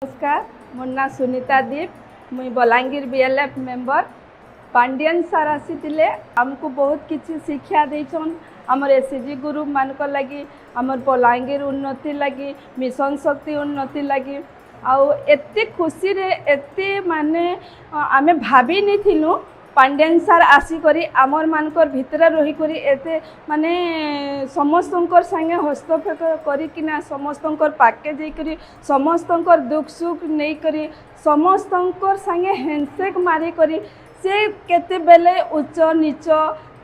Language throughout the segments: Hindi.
नमस्कार मोर ना सुनीता दीप मुई Balangir BLF member Pandian sir आसी आमको बहुत किसी शिक्षा देछन आमर एसएचजी ग्रुप मानक लगी आमर बलांगीर उन्नति लगी मिशन शक्ति उन्नति लगी आउ एते खुशी रे एते माने आमे भाभी नहीं थिलु पांडियन सर आसिक आमर मानकर भितर रहीक एते माने समस्तंकर संगे हस्तक्षेप करिकिना समस्तंकर पाके जाइकरी समस्तंकर दुख सुख नहीं करी समस्तंकर संगे हैंडशेक मारी करी से केते बेले उच्च नीच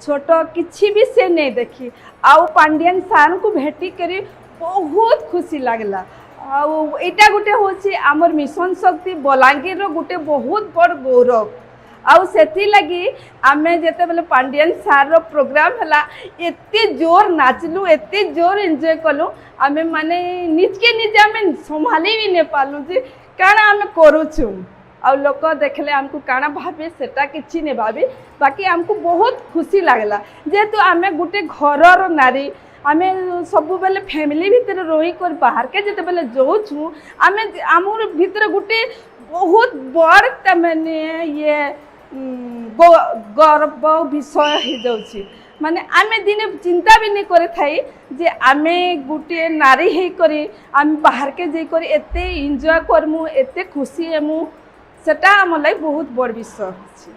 छोट किछि भी से नहीं देखी आउ पांडियन सर को भेटी करी बहुत खुशी लगला आउ एटा गुटे होछि आमर मिशन शक्ति बलांगीर गुटे बहुत बड़ गौरव आउ सेथि लगी आमे जेते बेले पांडियन सर रो प्रोग्राम हला एते जोर नाचलु एते जोर एन्जॉय कलु आमे माने निजके निज आमे संभाली भी ने पालु जे काना आमे करूछु आउ लोक देखले हमको काना भाबे सेटा किछि ने भाबे बाकी हमको बहुत खुशी लागला जेतु आमे गुटे घरर नारी आमे सब बेले फैमिली भीतर रही कर बाहर के जेते बेले जोछु आमे आमर भीतर गुटे बहुत बड़ तमने ये गर्व विषय हो जाउछि माने आमे दिने चिंता भी नहीं करे थाई जे आमे गुटे नारी हे करी आम बाहर के जे करी एते एन्जॉय करमु एते खुशी हेमु सेटा हमर लागि बहुत बड़ विषय अछि।